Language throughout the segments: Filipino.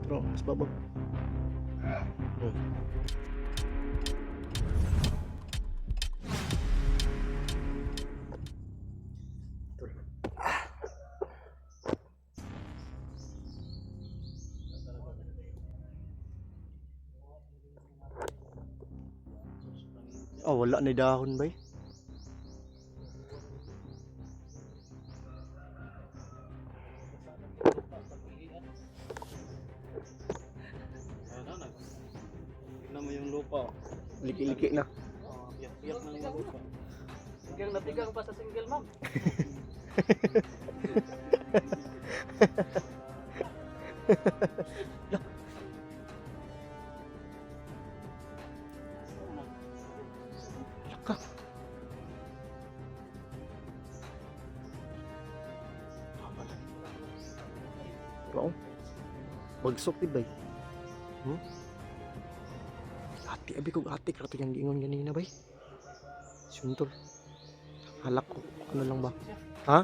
Bro, mas babag. Oh, wala na dahon ba eh. Tignan mo yung lupa. Liki-liki na. Iyak na yung lupa. Hanggang natigang pa sa single ma'am. Laka. Oo. Magsukid ba eh. Ati, abi kong ati karto yung giingon ganina ba eh. Suntol. Halak ko. Ano lang ba? Ha?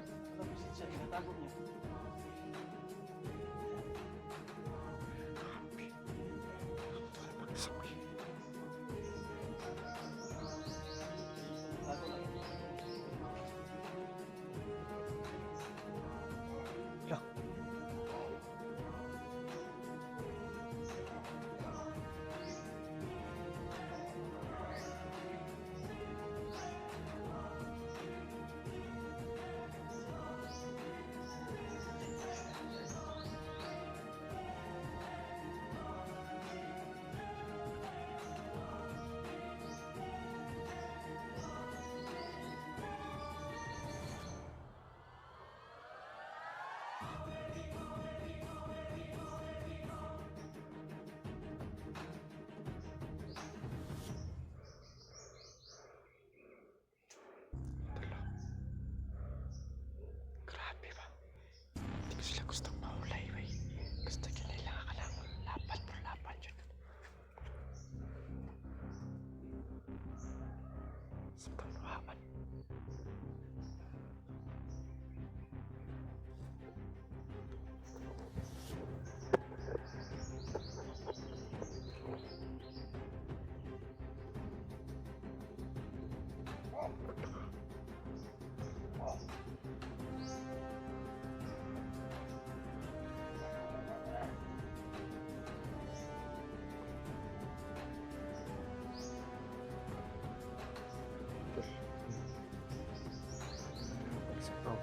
Grabe ba? Hindi ko sila gustong mahulay ba eh. Gusto nila ka lang lapan por lapan yun. Sa panuhaan. Oh.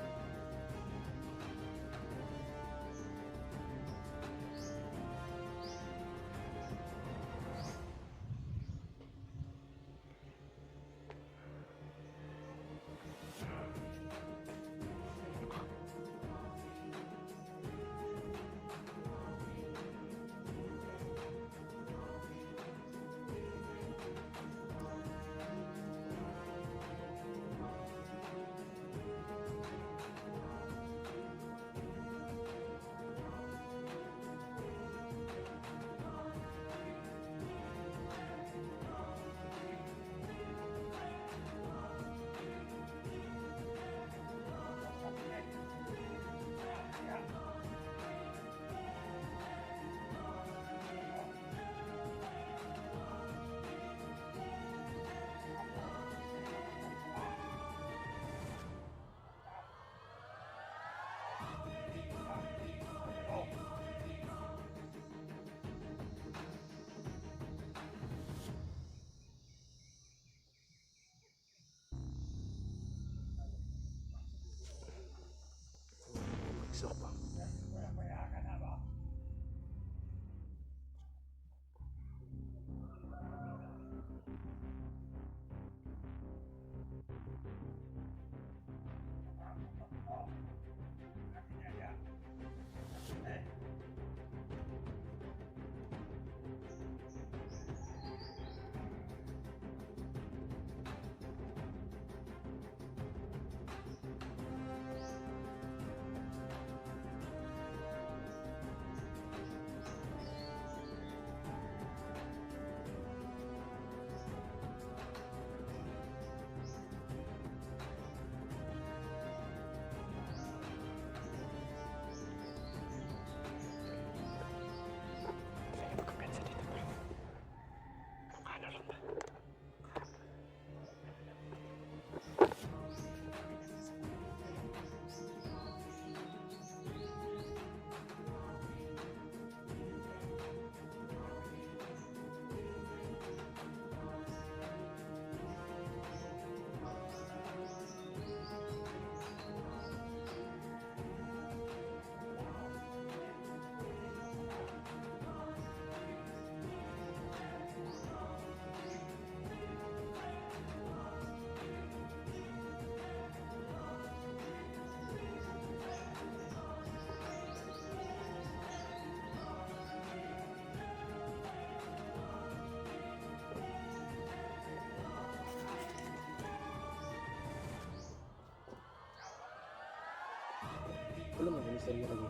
Wala man, misteryo lagi.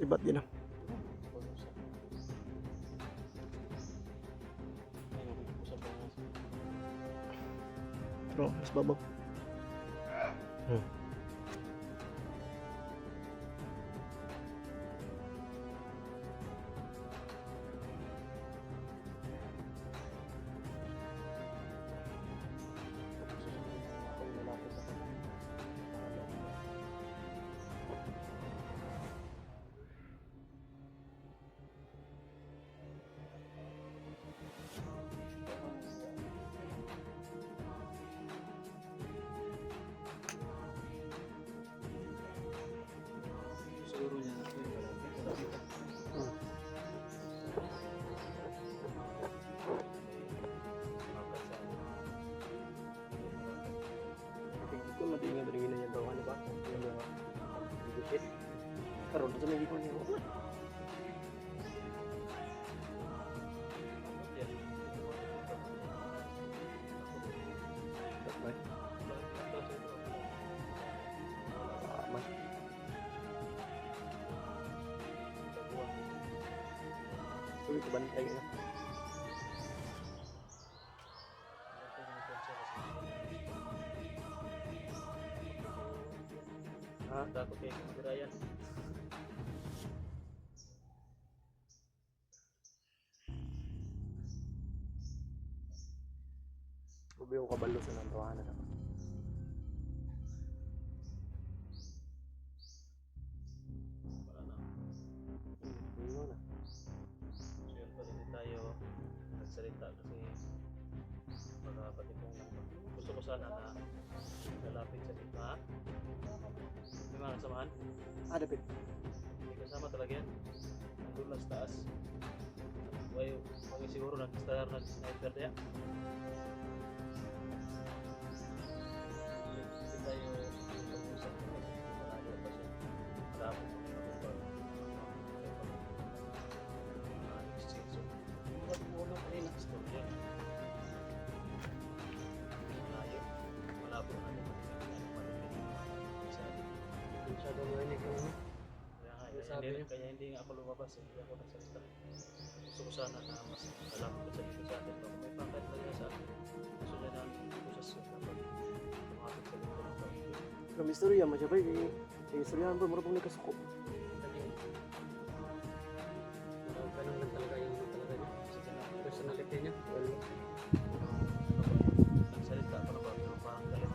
Sibat din ah. Bro, mas babaw. Siguro niya na ito. Ito matingin dari gina yang bawah ni ba? Yung mga dikit. Karon sa may ikon niyo. Sulit bantay na. Takot kayo kumagirayan. Ubi ko kabalo sa nantuhanan ako. Wala na. Ingo na. So yun pa rin tayo nagsalita kasi baka pati kung gusto ko sana na lalapit sa dito ha. May mga kasamahan? Dapit. May kasama talaga yan. Nandun lang sa taas. Way siguro nag-sniper niya. Hindi tayo mag-usap kasi malayo pa siya. Malapit kami mag-upag. Exchange. Ulo kanina. Story yan. Malayo. Malapit na natin Masyadong marinig yung ano. Kaya hindi nga ako lumabas, hindi ako nagsalita. Gusto ko sana na mas malapit sa dito sa atin. Kung may pangkat talaga sa atin, gusto niya na posasyon dapat lumapit sa dito ng pangkat. Pero istorya mo siya ba? Istoryahan po, mura pong nagkasuko. Ganun lang talaga yung talaga niya. Personality niya. Nagsalita pa na ba? Pero parang galit.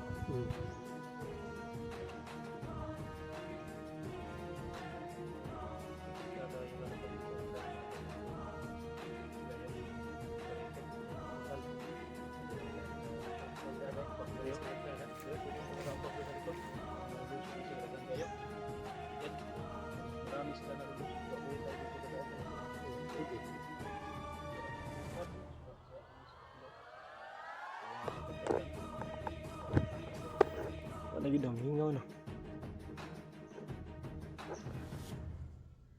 Lagi daw, hingaw na.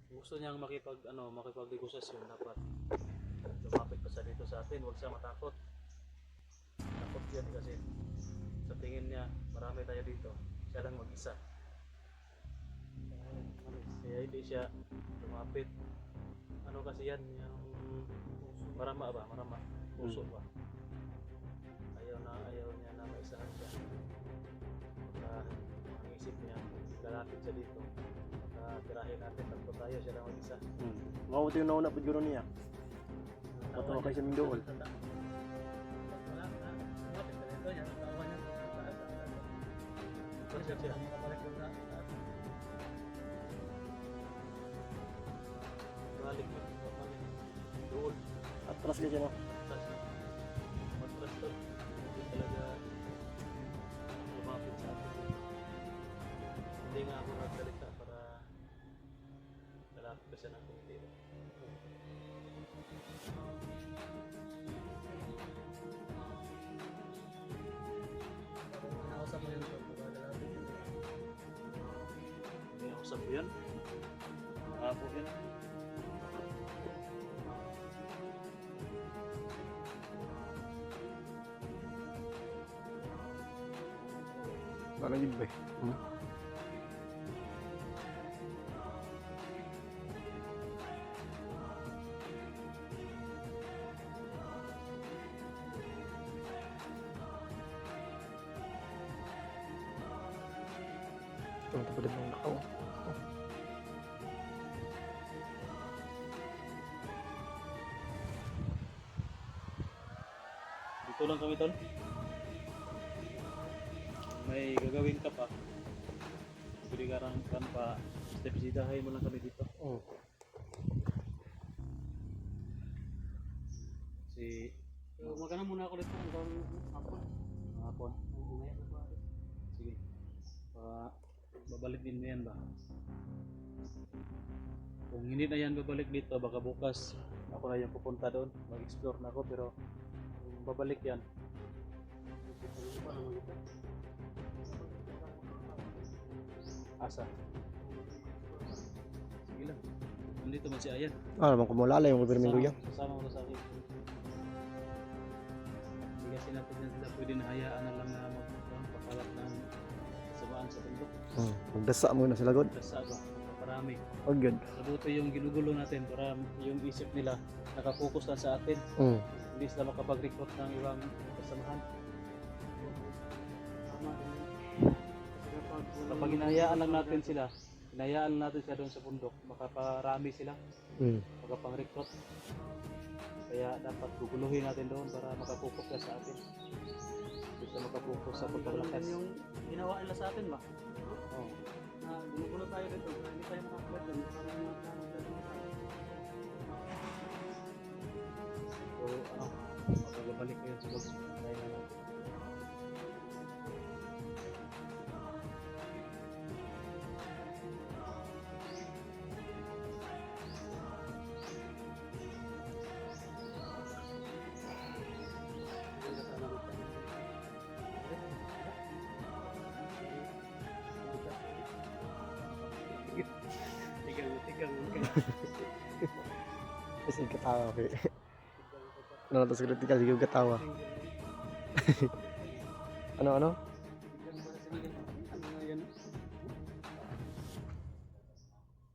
Gusto niyang makipag-negosasyon, dapat lumapit pa sa dito sa atin, huwag siya matakot. Takot yan kasi sa tingin niya marami tayo dito, siya lang mag-isa. Kaya hindi siya lumapit. Ano kasi yan, yung marama ba? Marama, puso ba? Ayaw niya na maisahan siya. Ang isip niya, lalapit siya dito. Tirahin natin, takbo tayo, siya lang mag-isa. Mauti yung nauna po guro niya. Matawa kayo sa Mindool. Wala na, lumapit na dito niya, tawa niya sa taas. Kasi siya makabalik doon na taas. Balik mo, doon. Atras ka siya no? Matras to. Hindi talaga Nakausap mo yun po. May usap ko yan. Ako yan. Parang yun ba eh. Ito, tapos ng nakaw. Dito lang kami tol. May gagawin ka pa. Pwede ka kan pa. Step bisitahin mo lang kami dito. Oo. Si So, magana muna ako dito hanggang hapon. hapon. Mamaya na ba? Sige. Babalik din mo yan ba? Kung hindi na yan babalik dito, baka bukas ako na yung pupunta doon. Mag-explore na ako pero kung babalik yan. Asa? Sige lang. Nandito man si Ayan. Ah, naman kumulala yung Bermingo yan. Kasama mo na sa akin. Hindi kasi natin yan sila pwede na hayaan na lang na magpapakalat ng kasamaan sa bundok. Magdasa muna sila god. Dasa ba? Marami. Oh, good. Mabuti yung ginugulo natin para yung isip nila nakapokus lang sa atin. Hindi sila makapag-recruit ng ibang kasamahan. Tama din. Kapag hinahayaan lang natin sila, hinahayaan lang natin sila doon sa bundok, makaparami sila, makapang-recruit. Kaya dapat guguluhin natin doon para makapokus sila sa atin. Hindi sila makapokus sa pagpapalakas. Yung ginawa nila sa atin ba? Oh. Na gulo-gulo tayo dito. Hindi tayo makakulat doon. So, magbabalik ko yun sa bus. Tayo na lang. Tigang. Kasi katawa ko eh. Ano na to sa kritikal, sige katawa. Ano?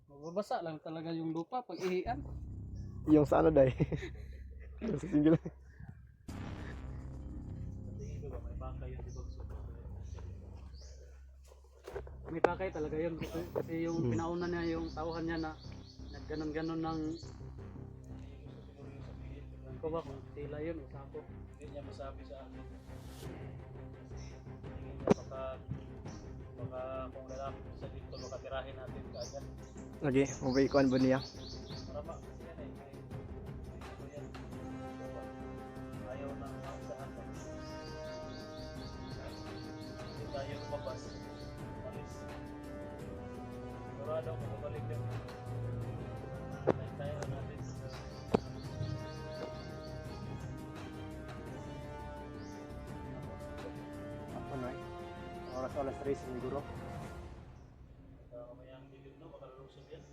Mababasa lang talaga yung lupa pag ihian. Yung sa ano day? Yung sa single. Tingin ko ba may baka yun, di ba? May pakay talaga yun kasi yung pinauna niya yung tauhan niya na nagganon-ganon ng ko ba kung tila yun o sako. Hindi niya masabi sa akin. Tingin niya baka kung lalapit sa dito, baka tirahin natin kaagad. Lagi, mabaikuan ba niya? Marama kasi yan eh. Ito yan. Ayaw nang mausahan pa. Hindi tayo lumabas. Malis. Sigurado kung babalik yun. Tayo natin. Ako na eh. Oras 3 siguro. Kamayang dilim no, makalusog yan.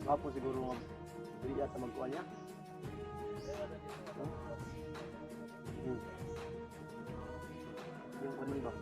Mapo siguro nga bili sa magkuhan niya. Yung ano ba?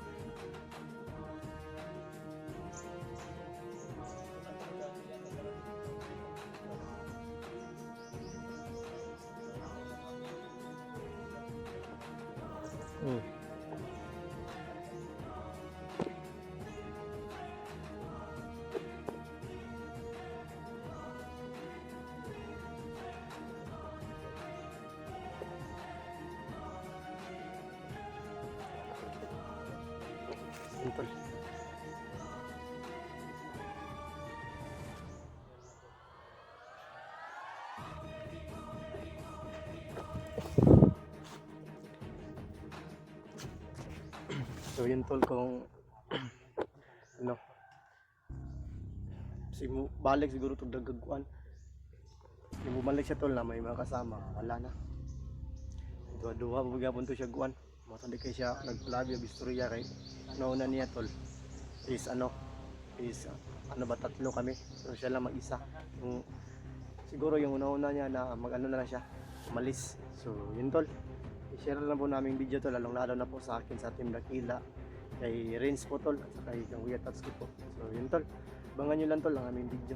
Simple. So yun tol kung ano Si mo balik siguro tug dagagkuan. Yung bumalik siya tol na may mga kasama, wala na. Duha-duha po gyapon to siya guan. Mo tadi kay siya naglabi og istorya kay nauna niya tol. Is ano ba tatlo kami. So siya lang mag-isa. Yung siguro yung una-una niya na mag-ano na lang siya, umalis. So yun tol. I-share lang po namin video tol, lalong lalo na po sa akin sa Team Dakila. Kay Renz po tol, at saka kay Kuya Tatsuki po. So yun tol. Abangan nyo lang tol ang aming video.